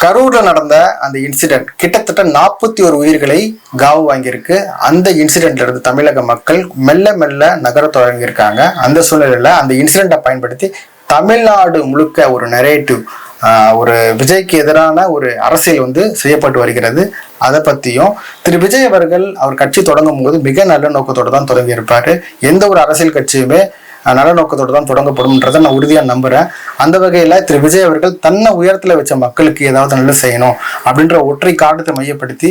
கரூர்ல நடந்த அந்த இன்சிடென்ட் கிட்டத்தட்ட 41 உயிர்களை காவு வாங்கியிருக்கு. அந்த இன்சிடென்ட்ல இருந்து தமிழக மக்கள் மெல்ல மெல்ல நகர தொடங்கியிருக்காங்க. அந்த சூழ்நிலையில அந்த இன்சிடென்ட்டை பயன்படுத்தி தமிழ்நாடு முழுக்க ஒரு நரேட்டிவ், ஒரு விஜய்க்கு எதிரான ஒரு அரசியல் செய்யப்பட்டு வருகிறது. அதை பத்தியும் திரு விஜய் அவர்கள் அவர் கட்சி தொடங்கும் போது மிக நல்ல நோக்கத்தோடு தான் தொடங்கி இருப்பாரு. எந்த ஒரு அரசியல் கட்சியுமே நல்ல நோக்கத்தோடு தான் தொடங்கப்படும்ன்றதை நான் உறுதியா நம்புறேன். அந்த வகையில திரு விஜய் அவர்கள் தன்னை உயரத்துல வச்ச மக்களுக்கு ஏதாவது நல்லது செய்யணும் அப்படின்ற ஒற்றை காரணத்தை மையப்படுத்தி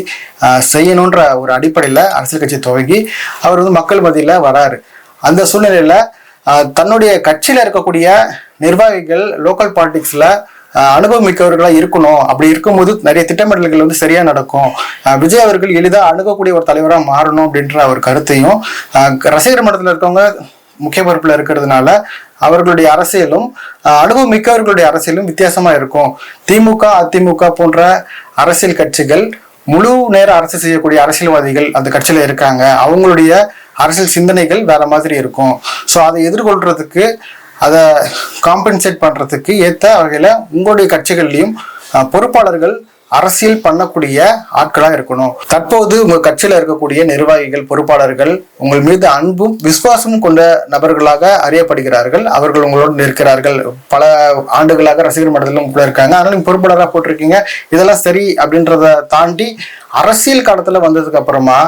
செய்யணுன்ற ஒரு அடிப்படையில அரசியல் கட்சி துவங்கி அவர் மக்கள் மத்தியில வராரு. அந்த சூழ்நிலையில தன்னுடைய கட்சியில இருக்கக்கூடிய நிர்வாகிகள் லோக்கல் பாலிடிக்ஸ்ல அனுபவம் மிக்கவர்களா இருக்கணும். அப்படி இருக்கும்போது நிறைய திட்டமிடல்கள் சரியா நடக்கும். விஜய் அவர்கள் எளிதாக அணுகக்கூடிய ஒரு தலைவராக மாறணும் அப்படின்ற ஒரு கருத்தையும், ரசிகர் மன்றத்தில் இருக்கவங்க முக்கிய பொறுப்புல இருக்கிறதுனால அவர்களுடைய அரசியலும் அனுபவம் மிக்கவர்களுடைய அரசியலும் வித்தியாசமா இருக்கும். திமுக, அதிமுக போன்ற அரசியல் கட்சிகள் முழு நேர அரசு செய்யக்கூடிய அரசியல்வாதிகள் அந்த கட்சியில இருக்காங்க. அவங்களுடைய அரசியல் சிந்தனைகள் வேற மாதிரி இருக்கும். ஸோ அதை எதிர்கொள்றதுக்கு, அதை காம்பன்சேட் பண்றதுக்கு ஏற்ற வகையில உங்களுடைய கட்சிகள்லையும் பொறுப்பாளர்கள் அரசியல் பண்ணக்கூடிய ஆட்களா இருக்கணும். தற்போது உங்க கட்சியில இருக்கக்கூடிய நிர்வாகிகள், பொறுப்பாளர்கள் உங்கள் மீது அன்பும் விசுவாசமும் கொண்ட நபர்களாக அறியப்படுகிறார்கள். அவர்கள் உங்களோடு நிற்கிறார்கள். பல ஆண்டுகளாக ரசிகர் மன்றத்திலும் கூட இருக்காங்க. அதனால நீங்க பொறுப்பாளராக போட்டிருக்கீங்க. இதெல்லாம் சரி அப்படின்றத தாண்டி அரசியல் காலத்துல வந்ததுக்கு அப்புறமா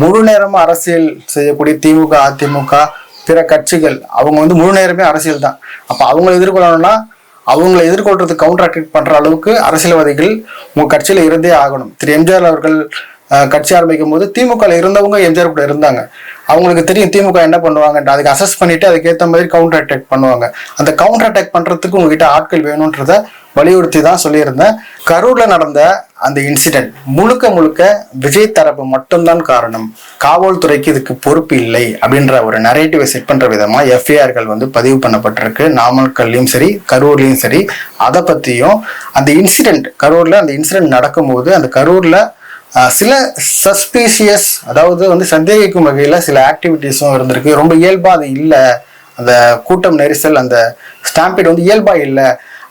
முழு நேரமா அரசியல் செய்யக்கூடிய திமுக, அதிமுக, பிற கட்சிகள் அவங்க முழு நேரமே அரசியல் தான். அப்ப அவங்களை எதிர்கொள்ளணும்னா அவங்களை எதிர்கொள்றதுக்கு கவுண்டர் அட்டாக் பண்ற அளவுக்கு அரசியல்வாதிகள் உங்க கட்சியில இருந்தே ஆகணும். திரு எம்ஜிஆர் அவர்கள் கட்சி ஆரம்பிக்கும் போது திமுக இருந்தவங்க எம்ஜிஆர் கூட இருந்தாங்க. அவங்களுக்கு தெரியும் திமுக என்ன பண்ணுவாங்க, அதுக்கு அசஸ் பண்ணிட்டு அதுக்கேற்ற மாதிரி கவுண்டர் அட்டாக் பண்ணுவாங்க. அந்த கவுண்டர் அட்டாக் பண்றதுக்கு உங்ககிட்ட ஆட்கள் வேணும்ன்றத வலியுறுத்தி தான் சொல்லியிருந்தேன். கரூர்ல நடந்த அந்த இன்சிடென்ட் முழுக்க முழுக்க விஜய் தரப்பு மட்டும்தான் காரணம், காவல்துறைக்கு இதுக்கு பொறுப்பு இல்லை அப்படின்ற ஒரு நரேட்டிவை செட் பண்ற விதமா எஃப்ஐஆர்கள் பதிவு பண்ணப்பட்டிருக்கு. நாமக்கல்லையும் சரி, கரூர்லயும் சரி. அதை பத்தியும் அந்த இன்சிடென்ட், கரூர்ல அந்த இன்சிடென்ட் நடக்கும்போது அந்த கரூர்ல சில சஸ்பீஷியஸ், அதாவது சந்தேகிக்கும் வகையில சில ஆக்டிவிட்டிஸும் இருந்திருக்கு. ரொம்ப இயல்பா அது இல்லை. அந்த கூட்டம் நெரிசல், அந்த ஸ்டாம்பீட் இயல்பா இல்லை.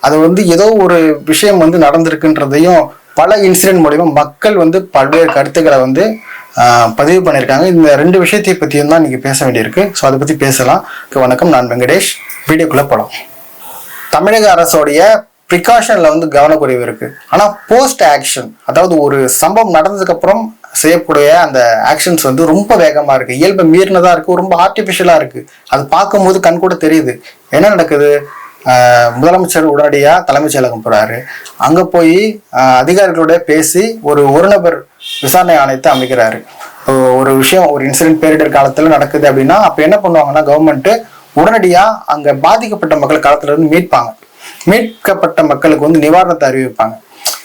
அது ஏதோ ஒரு விஷயம் நடந்திருக்குன்றதையும் பல இன்சிடென்ட் மூலியமா மக்கள் பல்வேறு கருத்துக்களை பதிவு பண்ணியிருக்காங்க. இந்த ரெண்டு விஷயத்தை பத்தியும் தான் நீங்க பேச வேண்டியிருக்கு. ஸோ அதை பத்தி பேசலாம். வணக்கம், நான் வெங்கடேஷ். வீடியோக்குள்ள போலாம். தமிழக அரசோடைய ப்ரிகாஷன்ல கவனக்குறைவு இருக்கு. ஆனா போஸ்ட் ஆக்ஷன், அதாவது ஒரு சம்பவம் நடந்ததுக்கு அப்புறம் செய்யக்கூடிய அந்த ஆக்ஷன்ஸ் ரொம்ப வேகமா இருக்கு, இயல்பை மீறினதா இருக்கு, ரொம்ப ஆர்டிபிஷியலா இருக்கு. அது பார்க்கும்போது கண் கூட தெரியுது. என்ன நடக்குது? முதலமைச்சர் உடனடியா தலைமைச் செயலகம் போறாரு. அங்க போய் அதிகாரிகளோட பேசி ஒரு நபர் விசாரணை ஆணையத்தை அமைக்கிறாரு. ஒரு விஷயம், ஒரு இன்சிடென்ட் பேரிடர் காலத்துல நடக்குது அப்படின்னா அப்ப என்ன பண்ணுவாங்கன்னா கவர்மெண்ட் உடனடியா அங்க பாதிக்கப்பட்ட மக்கள் காலத்துல இருந்து மீட்கப்பட்ட மக்களுக்கு நிவாரணத்தை அறிவிப்பாங்க.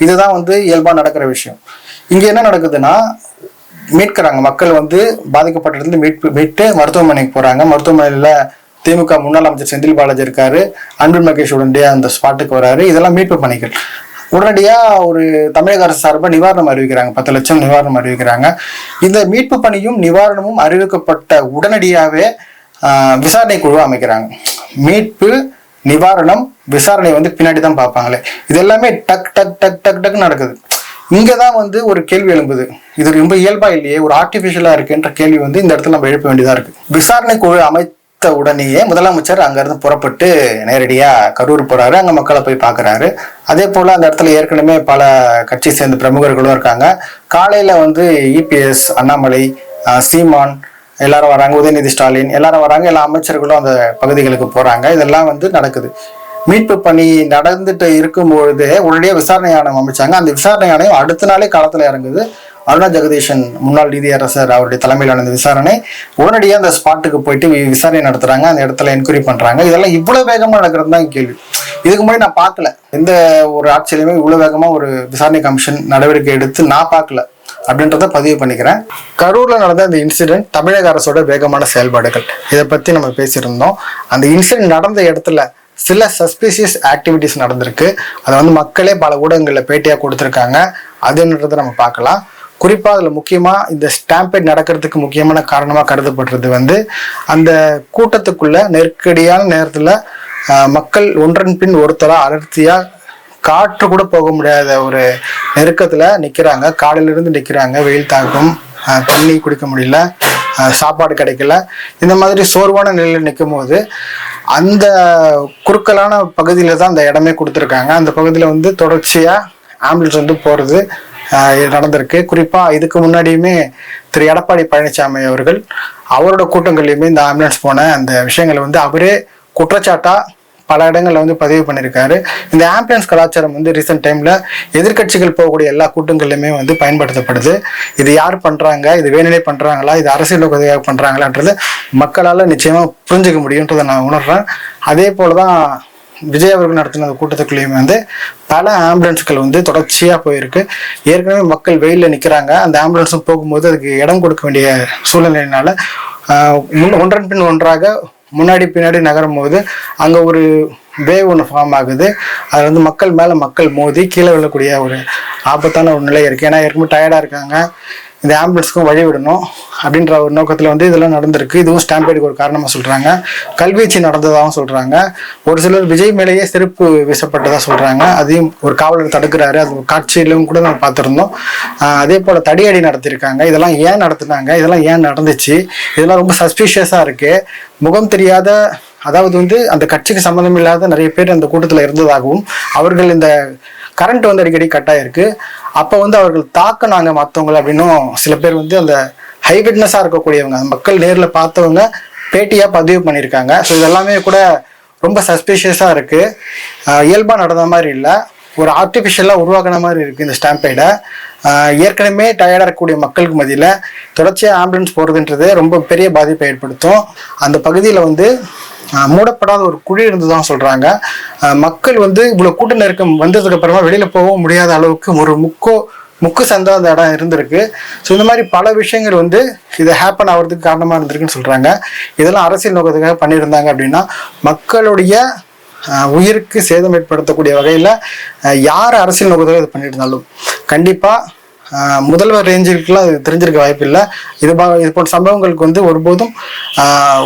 இதுதான் இயல்பா நடக்கிற விஷயம். இங்க என்ன நடக்குதுன்னா, மீட்கிறாங்க மக்கள், பாதிக்கப்பட்ட இடத்துல மீட்டு மருத்துவமனைக்கு போறாங்க. மருத்துவமனையில திமுக முன்னாள் அமைச்சர் செந்தில் பாலாஜி இருக்காரு. அன்பில் மகேஷ் உடனடியா அந்த ஸ்பாட்டுக்கு வராரு. இதெல்லாம் மீட்பு பணிகள். உடனடியா ஒரு தமிழக அரசு சார்பாக நிவாரணம் அறிவிக்கிறாங்க, 10 லட்சம் நிவாரணம் அறிவிக்கிறாங்க. இந்த மீட்பு பணியும் நிவாரணமும் அறிவிக்கப்பட்ட உடனடியாவே விசாரணை குழு அமைக்கிறாங்க. மீட்பு, நிவாரணம், விசாரணை பின்னாடி தான் பார்ப்பாங்களே. இது எல்லாமே டக் டக் டக் டக் டக் நடக்குது. இங்கதான் ஒரு கேள்வி எழும்புது. இது ரொம்ப இயல்பா இல்லையே, ஒரு ஆர்டிபிஷியலா இருக்குன்ற கேள்வி இந்த இடத்துல நம்ம எழுப்ப வேண்டியதா இருக்கு. விசாரணை குழு உடனேயே முதலமைச்சர் அங்க இருந்து புறப்பட்டு நேரடியா கரூர் போறாரு. அங்க மக்களை போய் பாக்குறாரு. அதே போல அந்த இடத்துல ஏற்கனவே பல கட்சி சேர்ந்த பிரமுகர்களும் இருக்காங்க. காலையில இபிஎஸ், அண்ணாமலை, சீமான் எல்லாரும் வராங்க, உதயநிதி ஸ்டாலின் எல்லாரும் வராங்க. எல்லா அமைச்சர்களும் அந்த பகுதிகளுக்கு போறாங்க. இதெல்லாம் நடக்குது. மீட்பு பணி நடந்துட்டு இருக்கும்பொழுது உடனடியே விசாரணை ஆணையம் அமைச்சாங்க. அந்த விசாரணை ஆணையம் அடுத்த நாளே களத்துல இறங்குது. அருணா ஜெகதீஷன் முன்னாள் நீதியரசர் அவருடைய தலைமையிலான இந்த விசாரணை உடனடியாக அந்த ஸ்பாட்டுக்கு போயிட்டு விசாரணை நடத்துறாங்க. அந்த இடத்துல என்கொயரி பண்றாங்க. இதெல்லாம் இவ்வளவு வேகமா நடக்கிறது தான் கேள்வி. இதுக்கு முன்னாடி நான் பார்க்கல, எந்த ஒரு ஆட்சியிலுமே இவ்வளவு வேகமா ஒரு விசாரணை கமிஷன் நடவடிக்கை எடுத்து நான் பார்க்கல அப்படின்றத பதிவு பண்ணிக்கிறேன். கரூர்ல நடந்த இந்த இன்சிடென்ட் தமிழக அரசோட வேகமான செயல்பாடுகள், இதை பத்தி நம்ம பேசியிருந்தோம். அந்த இன்சிடென்ட் நடந்த இடத்துல சில சஸ்பீஷியஸ் ஆக்டிவிட்டிஸ் நடந்திருக்கு. அதை மக்களே பல ஊடகங்களில் பேட்டியாக கொடுத்துருக்காங்க. அது என்னன்றதை நம்ம பார்க்கலாம். குறிப்பா அதுல முக்கியமா இந்த ஸ்டாம்பேட் நடக்கிறதுக்கு முக்கியமான காரணமா கருதப்படுறது அந்த கூட்டத்துக்குள்ள நெருக்கடியான நேரத்துல மக்கள் ஒன்றன் பின் ஒருத்தரா அடர்த்தியா காற்று கூட போக முடியாத ஒரு நெருக்கத்துல நிக்கிறாங்க. காலையில இருந்து நிக்கிறாங்க, வெயில் தாக்கம், தண்ணி குடிக்க முடியல, சாப்பாடு கிடைக்கல. இந்த மாதிரி சோர்வான நிலையில் நிற்கும் போது அந்த குறுக்கலான பகுதியில தான் அந்த இடமே கொடுத்துருக்காங்க. அந்த பகுதியில வந்து தொடர்ச்சியா ஆம்புலன்ஸ் வந்து போறது நடந்திருக்கு. குறிப்பா இதுக்கு முன்னாடியுமே திரு எடப்பாடி பழனிசாமி அவர்கள் அவரோட கூட்டங்கள்லையுமே இந்த ஆம்புலன்ஸ் போன அந்த விஷயங்களை வந்து அவரே குற்றச்சாட்டா பல இடங்கள்ல வந்து பதிவு பண்ணியிருக்காரு. இந்த ஆம்புலன்ஸ் கலாச்சாரம் வந்து ரீசெண்ட் டைம்ல எதிர்கட்சிகள் போகக்கூடிய எல்லா கூட்டங்கள்லையுமே வந்து பயன்படுத்தப்படுது. இது யார் பண்றாங்க, இது வேணுனே பண்றாங்களா, இது அரசியல் நோக்கத்துக்காக பண்றாங்களான்றது மக்களால நிச்சயமா புரிஞ்சுக்க முடியுன்றதை நான் உணர்றேன். அதே போலதான் விஜய் அவர்கள் நடத்தின அந்த கூட்டத்துக்குள்ளேயுமே வந்து பல ஆம்புலன்ஸ்கள் வந்து தொடர்ச்சியா போயிருக்கு. ஏற்கனவே மக்கள் வெயில்ல நிக்கிறாங்க, அந்த ஆம்புலன்ஸும் போகும்போது அதுக்கு இடம் கொடுக்க வேண்டிய சூழ்நிலையினால ஒன்றன் பின் ஒன்றாக முன்னாடி பின்னாடி நகரும் போது அங்கே ஒரு வேவ் ஒன்று ஃபார்ம் ஆகுது. அதில் வந்து மக்கள் மேலே மக்கள் மோதி கீழே விழக்கூடிய ஒரு ஆபத்தான ஒரு நிலை இருக்குது. ஏன்னா ஏற்கனவே டயர்டாக இருக்காங்க, இந்த ஆம்புலன்ஸுக்கும் வழி விடணும் அப்படின்ற ஒரு நோக்கத்தில் வந்து இதெல்லாம் நடந்திருக்கு. இதுவும் ஸ்டாம்பேடுக்கு ஒரு காரணமாக சொல்கிறாங்க. கல்வீச்சு நடந்ததாகவும் சொல்கிறாங்க. ஒரு சிலர் விஜய் மேலேயே செருப்பு வீசப்பட்டதாக சொல்கிறாங்க. அதையும் ஒரு காவலர் தடுக்கிறாரு, அது காட்சியிலும் கூட நம்ம பார்த்துருந்தோம். அதே போல் தடியடி நடத்தியிருக்காங்க. இதெல்லாம் ஏன் நடத்துனாங்க, இதெல்லாம் ஏன் நடந்துச்சு, இதெல்லாம் ரொம்ப சஸ்பீஷியஸாக இருக்குது. முகம் தெரியாத, அதாவது வந்து அந்த கட்சிக்கு சம்மந்தம் இல்லாத நிறைய பேர் அந்த கூட்டத்தில் இருந்ததாகவும், அவர்கள் இந்த கரண்ட் வந்து அடிக்கடி கட்டாயிருக்கு, அப்போ வந்து அவர்கள் தாக்குனாங்க மற்றவங்களை அப்படின்னும் சில பேர் வந்து அந்த ஹை விட்னஸாக இருக்கக்கூடியவங்க, மக்கள் நேரில் பார்த்தவங்க பேட்டியாக பதிவு பண்ணியிருக்காங்க. ஸோ இதெல்லாமே கூட ரொம்ப சஸ்பீஷியஸாக இருக்குது. இயல்பாக நடந்த மாதிரி இல்லை, ஒரு ஆர்டிஃபிஷியலாக உருவாக்கின மாதிரி இருக்குது இந்த ஸ்டாம்பைடை. ஏற்கனவே டயர்டாக இருக்கக்கூடிய மக்களுக்கு மத்தியில் தொடர்ச்சியாக ஆம்புலன்ஸ் போகிறதுன்றது ரொம்ப பெரிய பாதிப்பை ஏற்படுத்தும். அந்த பகுதியில் வந்து மூடப்படாத ஒரு குழி இருந்துதான் சொல்றாங்க. மக்கள் வந்து இவ்வளவு கூட்ட நெருக்கம் வந்ததுக்கு அப்புறமா வெளியில போகவும் முடியாத அளவுக்கு ஒரு முக்கு சந்தா அந்த இடம் இருந்திருக்கு. ஸோ இந்த மாதிரி பல விஷயங்கள் வந்து இதை ஹேப்பன் ஆகிறதுக்கு காரணமா இருந்திருக்குன்னு சொல்றாங்க. இதெல்லாம் அரசியல் நோக்கத்துக்காக பண்ணியிருந்தாங்க அப்படின்னா மக்களுடைய உயிருக்கு சேதம் ஏற்படுத்தக்கூடிய வகையில யார் அரசியல் நோக்கத்துக்காக இது பண்ணிட்டு இருந்தாலும் கண்டிப்பா முதல்வர் ரேஞ்சுக்கெல்லாம் அது தெரிஞ்சிருக்க வாய்ப்பு இல்லை. இது போன்ற சம்பவங்களுக்கு வந்து ஒருபோதும்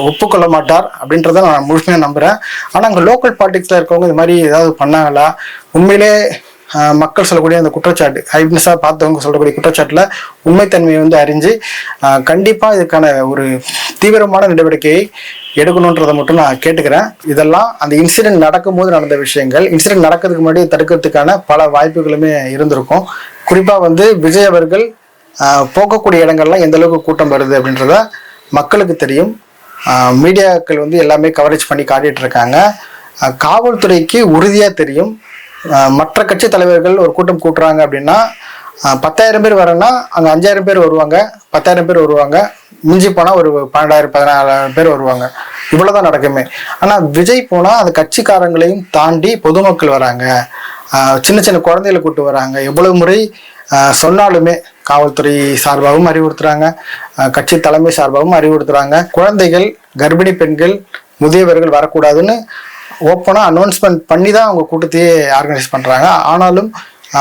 ஒப்புக்கொள்ள மாட்டார் அப்படின்றத நான் முழுமையாக நம்புகிறேன். ஆனால் அங்கே லோக்கல் பாலிடிக்ஸில் இருக்கவங்க இது மாதிரி ஏதாவது பண்ணாங்களா, உண்மையிலே மக்கள் சொல்லக்கூடிய அந்த குற்றச்சாட்டு, ஐவிட்னஸாக பார்த்தவங்க சொல்லக்கூடிய குற்றச்சாட்டில் உண்மைத்தன்மையை வந்து அறிஞ்சு கண்டிப்பாக இதுக்கான ஒரு தீவிரமான நடவடிக்கையை எடுக்கணுன்றதை மட்டும் நான் கேட்டுக்கிறேன். இதெல்லாம் அந்த இன்சிடென்ட் நடக்கும்போது நடந்த விஷயங்கள். இன்சிடென்ட் நடக்கிறதுக்கு முன்னாடி தடுக்கிறதுக்கான பல வாய்ப்புகளுமே இருந்திருக்கும். குறிப்பாக வந்து விஜய் அவர்கள் போகக்கூடிய இடங்கள்லாம் எந்த அளவுக்கு கூட்டம் வருது அப்படின்றத மக்களுக்கு தெரியும். மீடியாக்கள் வந்து எல்லாமே கவரேஜ் பண்ணி காட்டிட்டு இருக்காங்க. காவல்துறைக்கு உறுதியாக தெரியும். மற்ற கட்சி தலைவர்கள் ஒரு கூட்டம் கூட்டுறாங்க அப்படின்னா 10,000 பேர் வரேன்னா அங்கே 5,000 பேர் வருவாங்க, 10,000 பேர் வருவாங்க, மிஞ்சி போனால் ஒரு 12,000 14,000 பேர் வருவாங்க. இவ்வளோதான் நடக்குமே. ஆனால் விஜய் போனால் அந்த கட்சிக்காரங்களையும் தாண்டி பொதுமக்கள் வராங்க, சின்ன சின்ன குழந்தைகளை கூப்பிட்டு வராங்க. எவ்வளவு முறை சொன்னாலுமே காவல்துறை சார்பாகவும் அறிவுறுத்துறாங்க, கட்சி தலைமை சார்பாகவும் அறிவுறுத்துறாங்க. குழந்தைகள், கர்ப்பிணி பெண்கள், முதியவர்கள் வரக்கூடாதுன்னு ஓப்பனாக அனௌன்ஸ்மெண்ட் பண்ணி தான் அவங்க கூட்டத்தையே ஆர்கனைஸ் பண்ணுறாங்க. ஆனாலும்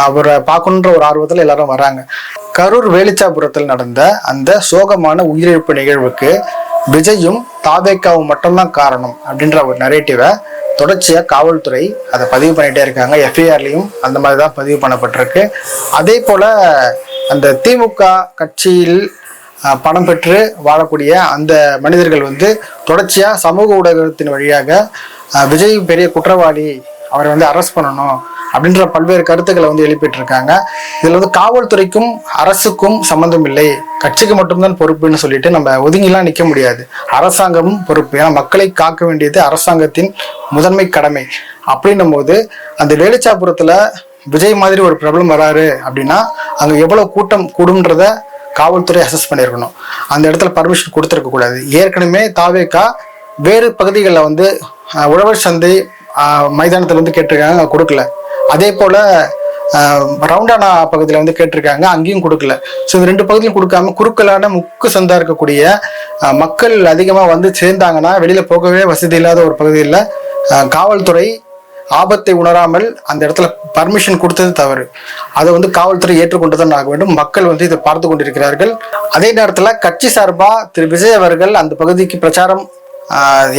அவரை பார்க்கணுன்ற ஒரு ஆர்வத்தில் எல்லாரும் வராங்க. கரூர் வேலிச்சாபுரத்தில் நடந்த அந்த சோகமான உயிரிழப்பு நிகழ்வுக்கு விஜயும் தாவேக்காவும் மட்டும்தான் காரணம் அப்படின்ற ஒரு நரேட்டிவை தொடர்ச்சியாக காவல்துறை அதை பதிவு பண்ணிகிட்டே இருக்காங்க. எஃப்ஐஆர்லையும் அந்த மாதிரி தான் பதிவு பண்ணப்பட்டிருக்கு. அதே போல் அந்த திமுக கட்சியில் பணம் பெற்று வாழக்கூடிய அந்த மனிதர்கள் வந்து தொடர்ச்சியாக சமூக ஊடகத்தின் வழியாக விஜய் பெரிய குற்றவாளி, அவரை வந்து அரெஸ்ட் பண்ணணும் அப்படின்ற பல்வேறு கருத்துக்களை வந்து எழுப்பிட்டு இருக்காங்க. இதில் வந்து காவல்துறைக்கும் அரசுக்கும் சம்மந்தம் இல்லை, கட்சிக்கு மட்டும்தான் பொறுப்புன்னு சொல்லிட்டு நம்ம ஒதுங்கிலாம் நிற்க முடியாது. அரசாங்கமும் பொறுப்பு. ஏன்னா மக்களை காக்க வேண்டியது அரசாங்கத்தின் முதன்மை கடமை. அப்படின்னும் போது அந்த வேலுச்சாபுரத்தில் விஜய் மாதிரி ஒரு பிரபலம் வராரு அப்படின்னா அங்கே எவ்வளோ கூட்டம் கூடும்ன்றத காவல்துறை அசஸ் பண்ணியிருக்கணும். அந்த இடத்துல பர்மிஷன் கொடுத்துருக்க கூடாது. ஏற்கனவே தாவேக்கா வேறு பகுதிகளில் வந்து உழவர் சந்தை மைதானத்தில் வந்து கேட்டிருக்காங்க, கொடுக்கல. அதே போல் ரவுண்டானா பகுதியில் வந்து கேட்டிருக்காங்க, அங்கேயும் கொடுக்கல. ஸோ இந்த 2 பகுதியிலும் கொடுக்காம குறுக்கலான முக்கு சந்தா இருக்கக்கூடிய மக்கள் அதிகமாக வந்து சேர்ந்தாங்கன்னா வெளியில் போகவே வசதி இல்லாத ஒரு பகுதியில் காவல்துறை ஆபத்தை உணராமல் அந்த இடத்துல பர்மிஷன் கொடுத்தது தவறு. அதை வந்து காவல்துறை ஏற்றுக்கொண்டுதான் ஆக வேண்டும். மக்கள் வந்து இதை பார்த்து கொண்டிருக்கிறார்கள். அதே நேரத்தில் கட்சி சார்பாக திரு விஜய் அவர்கள் அந்த பகுதிக்கு பிரச்சாரம்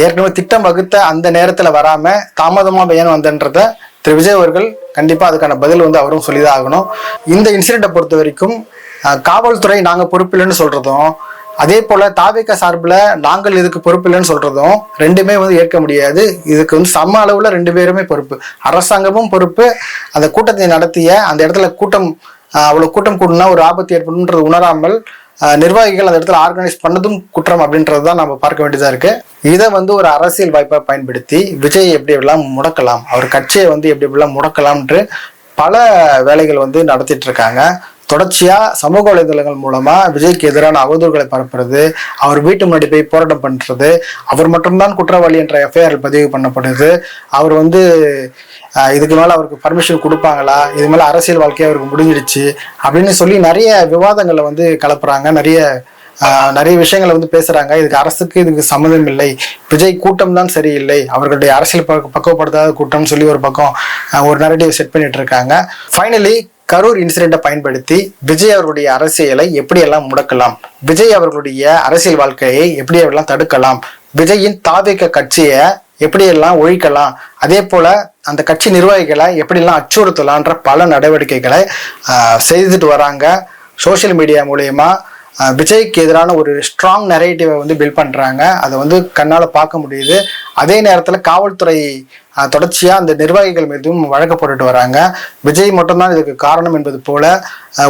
ஏற்கனவே திட்டம் வகுத்த அந்த நேரத்தில் வராமல் தாமதமாக ஏன் வந்தன்றதை திரு விஜய் அவர்கள் கண்டிப்பா அதுக்கான பதில் வந்து அவரும் சொல்லிதான் ஆகணும். இந்த இன்சிடென்ட்டை பொறுத்த வரைக்கும் காவல்துறை நாங்க பொறுப்பில்லைன்னு சொல்றதும், அதே போல தாவேகா சார்பில் நாங்கள் இதுக்கு பொறுப்பு இல்லைன்னு சொல்றதும் ரெண்டுமே வந்து ஏற்க முடியாது. இதுக்கு வந்து சம அளவுல ரெண்டு பேருமே பொறுப்பு. அரசாங்கமும் பொறுப்பு. அந்த கூட்டத்தை நடத்திய அந்த இடத்துல அவ்வளவு கூட்டம் கூடனா ஒரு ஆபத்து ஏற்படும்ன்றது உணராமல் நிர்வாகிகள் அந்த இடத்துல ஆர்கனைஸ் பண்ணதும் குற்றம் அப்படின்றது தான் நம்ம பார்க்க வேண்டியதா இருக்கு. இதை வந்து ஒரு அரசியல் வாய்ப்பை பயன்படுத்தி விஜய் எப்படி எப்படிலாம் முடக்கலாம், அவர் கட்சியை வந்து எப்படி எப்படிலாம் முடக்கலாம்ன்று பல வேலைகள் வந்து நடத்திட்டு இருக்காங்க. தொடர்ச்சியா சமூக வலைதளங்கள் மூலமா விஜய்க்கு எதிரான அவதூறுகளை பரப்புறது, அவர் வீட்டு முன்னாடி போய் போராட்டம் பண்றது, அவர் மட்டும்தான் குற்றவாளி என்ற எஃப்ஐஆர் பதிவு பண்ணப்படுது, அவர் வந்து இதுக்கு மேல அவருக்கு பர்மிஷன் கொடுப்பாங்களா, இது மேல அரசியல் வாழ்க்கையை அவருக்கு முடிஞ்சிடுச்சு அப்படின்னு சொல்லி நிறைய விவாதங்களை வந்து கலப்புறாங்க. நிறைய விஷயங்களை வந்து பேசுறாங்க. இதுக்கு சம்மதம் இல்லை, விஜய் கூட்டம் தான் சரியில்லை, அவர்களுடைய அரசியல் பக்குவப்படுத்தாத கூட்டம்னு சொல்லி ஒரு பக்கம் ஒரு நரேட்டிவ் செட் பண்ணிட்டு இருக்காங்க. ஃபைனலி கரூர் இன்சிடென்ட்டை பயன்படுத்தி விஜய் அவர்களுடைய அரசியலை எப்படியெல்லாம் முடக்கலாம், விஜய் அவர்களுடைய அரசியல் வாழ்க்கையை எப்படியெல்லாம் தடுக்கலாம், விஜயின் தாவேகா கட்சியை எப்படியெல்லாம் ஒழிக்கலாம், அதே போல அந்த கட்சி நிர்வாகிகளை எப்படியெல்லாம் அச்சுறுத்தலான்ற பல நடவடிக்கைகளை செய்துட்டு வராங்க. சோசியல் மீடியா மூலயமா விஜய்க்கு எதிரான ஒரு ஸ்ட்ராங் நரேட்டிவை வந்து பில்ட் பண்றாங்க. அதை வந்து கண்ணால பார்க்க முடியுது. அதே நேரத்துல காவல்துறை தொடர்ச்சியா அந்த நிர்வாகிகள் மீதும் வழக்கு போட்டுட்டு வராங்க. விஜய் மட்டும்தான் இதுக்கு காரணம் என்பது போல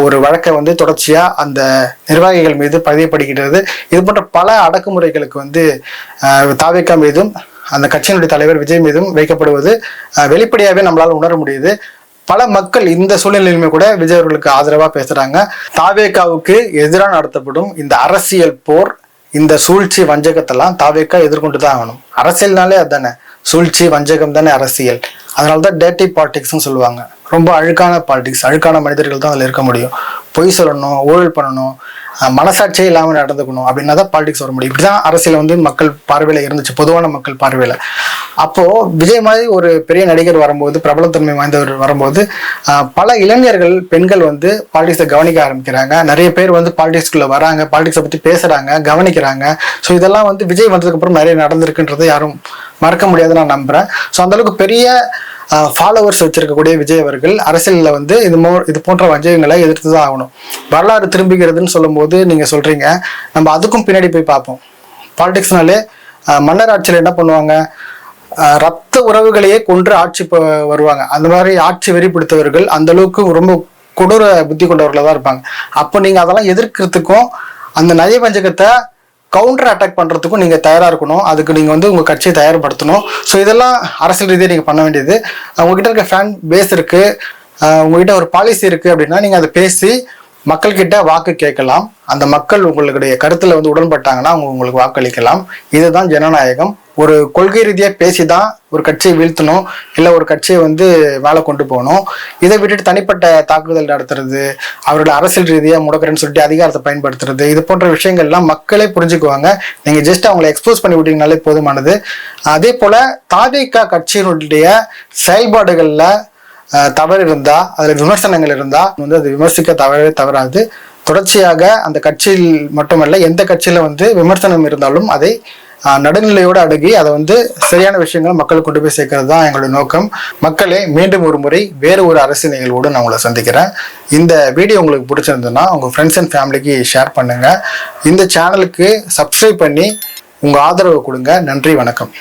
ஒரு வழக்கை வந்து தொடர்ச்சியா அந்த நிர்வாகிகள் மீது பதியப்படுகிறது. இது போன்ற பல அடக்குமுறைகளுக்கு வந்து தாவேகா மீதும் அந்த கட்சியினுடைய தலைவர் விஜய் மீதும் வைக்கப்படுவது வெளிப்படையாவே நம்மளால உணர முடியுது. பல மக்கள் இந்த சூழ்நிலையிலுமே கூட விஜய் அவர்களுக்கு ஆதரவா பேசுறாங்க. தாவேகாவுக்கு எதிராக நடத்தப்படும் இந்த அரசியல் போர், இந்த சூழ்ச்சி வஞ்சகத்தெல்லாம் தாவேகா எதிர்கொண்டுதான் ஆகணும். அரசியல்னாலே அதுதானே, சூழ்ச்சி வஞ்சகம் தானே அரசியல். அதனாலதான் டேர்ட்டி பாலிடிக்ஸ்ன்னு சொல்லுவாங்க. ரொம்ப அழுக்கான பாலிடிக்ஸ், அழுக்கான மனிதர்கள் தான் அதில் இருக்க முடியும். பொய் சொல்லணும், ஊழல் பண்ணணும், மனசாட்சியே இல்லாமல் நடந்துக்கணும் அப்படின்னா தான் பாலிடிக்ஸ் வர முடியும். இப்படிதான் அரசியல் வந்து மக்கள் பார்வையில இருந்துச்சு, பொதுவான மக்கள் பார்வையில. அப்போ விஜய் மாதிரி ஒரு பெரிய நடிகர் வரும்போது, பிரபலத்தன்மை வாய்ந்தவர் வரும்போது பல இளைஞர்கள், பெண்கள் வந்து பாலிடிக்ஸை கவனிக்க ஆரம்பிக்கிறாங்க. நிறைய பேர் வந்து பாலிடிக்ஸ்குள்ள வராங்க, பாலிடிக்ஸை பத்தி பேசுறாங்க, கவனிக்கிறாங்க. ஸோ இதெல்லாம் வந்து விஜய் வந்ததுக்கு அப்புறம் நிறைய நடந்திருக்குன்றதை யாரும் மறக்க முடியாதுன்னு நான் நம்புறேன். ஸோ அந்த அளவுக்கு பெரிய ஃபாலோவர்ஸ் வச்சிருக்கக்கூடிய விஜய் அவர்கள் அரசியலில் வந்து இது போன்ற வஞ்சகங்களை எதிர்த்து தான் ஆகணும். வரலாறு திரும்புகிறதுன்னு சொல்லும் போது நீங்க சொல்றீங்க, நம்ம அதுக்கும் பின்னாடி போய் பார்ப்போம். பாலிடிக்ஸ்னாலே மன்னர் ஆட்சியில் என்ன பண்ணுவாங்க, ரத்த உறவுகளையே கொன்று ஆட்சி வருவாங்க. அந்த மாதிரி ஆட்சி வெறி பிடித்தவர்கள் அந்த அளவுக்கு ரொம்ப கொடூர புத்தி கொண்டவர்களாக தான் இருப்பாங்க. அப்போ நீங்க அதெல்லாம் எதிர்க்கிறதுக்கும் அந்த நய வஞ்சகத்தை கவுண்டர் அட்டாக் பண்றதுக்கும் நீங்க தயாரா இருக்கணும். அதுக்கு நீங்க வந்து உங்க கட்சியை தயார்படுத்தணும். ஸோ இதெல்லாம் அரசியல் ரீதியாக நீங்க பண்ண வேண்டியது. உங்ககிட்ட இருக்க ஃபேன் பேஸ் இருக்கு, உங்ககிட்ட ஒரு பாலிசி இருக்கு அப்படின்னா நீங்க அதை பேசி மக்கள்கிட்ட வாக்கு கேட்கலாம். அந்த மக்கள் உங்களுடைய கருத்துல வந்து உடன்பட்டாங்கன்னா உங்களுக்கு வாக்களிக்கலாம். இதுதான் ஜனநாயகம். ஒரு கொள்கை ரீதியா பேசிதான் ஒரு கட்சியை வீழ்த்தணும், இல்லை ஒரு கட்சியை வந்து மேலே கொண்டு போகணும். இதை விட்டுட்டு தனிப்பட்ட தாக்குதல் நடத்துறது, அவரோட அரசியல் ரீதியா முடக்கிறேன்னு சொல்லிட்டு அதிகாரத்தை பயன்படுத்துறது, இது போன்ற விஷயங்கள்லாம் மக்களே புரிஞ்சுக்குவாங்க. நீங்க ஜஸ்ட் அவங்களை எக்ஸ்போஸ் பண்ணி விட்டீங்கனாலே போதுமானது. அதே போல தாவேகா கட்சியினுடைய செயல்பாடுகள்ல தவறு இருந்தா, அதுல விமர்சனங்கள் இருந்தா வந்து அது விமர்சிக்க தவறாது. தொடர்ச்சியாக அந்த கட்சியில் மட்டுமல்ல, எந்த கட்சியில வந்து விமர்சனம் இருந்தாலும் அதை நடுநிலையோடு அணுகி அதை வந்து சரியான விஷயங்களை மக்களுக்கு கொண்டு போய் சேர்க்கறது தான் எங்களுடைய நோக்கம். மக்களே, மீண்டும் ஒரு முறை வேறு ஒரு அரசியல் நிகழ்வோடு நான் உங்களை சந்திக்கிறேன். இந்த வீடியோ உங்களுக்கு பிடிச்சிருந்ததுன்னா உங்க ஃப்ரெண்ட்ஸ் அண்ட் ஃபேமிலிக்கு ஷேர் பண்ணுங்க. இந்த சேனலுக்கு சப்ஸ்கிரைப் பண்ணி உங்க ஆதரவு கொடுங்க. நன்றி, வணக்கம்.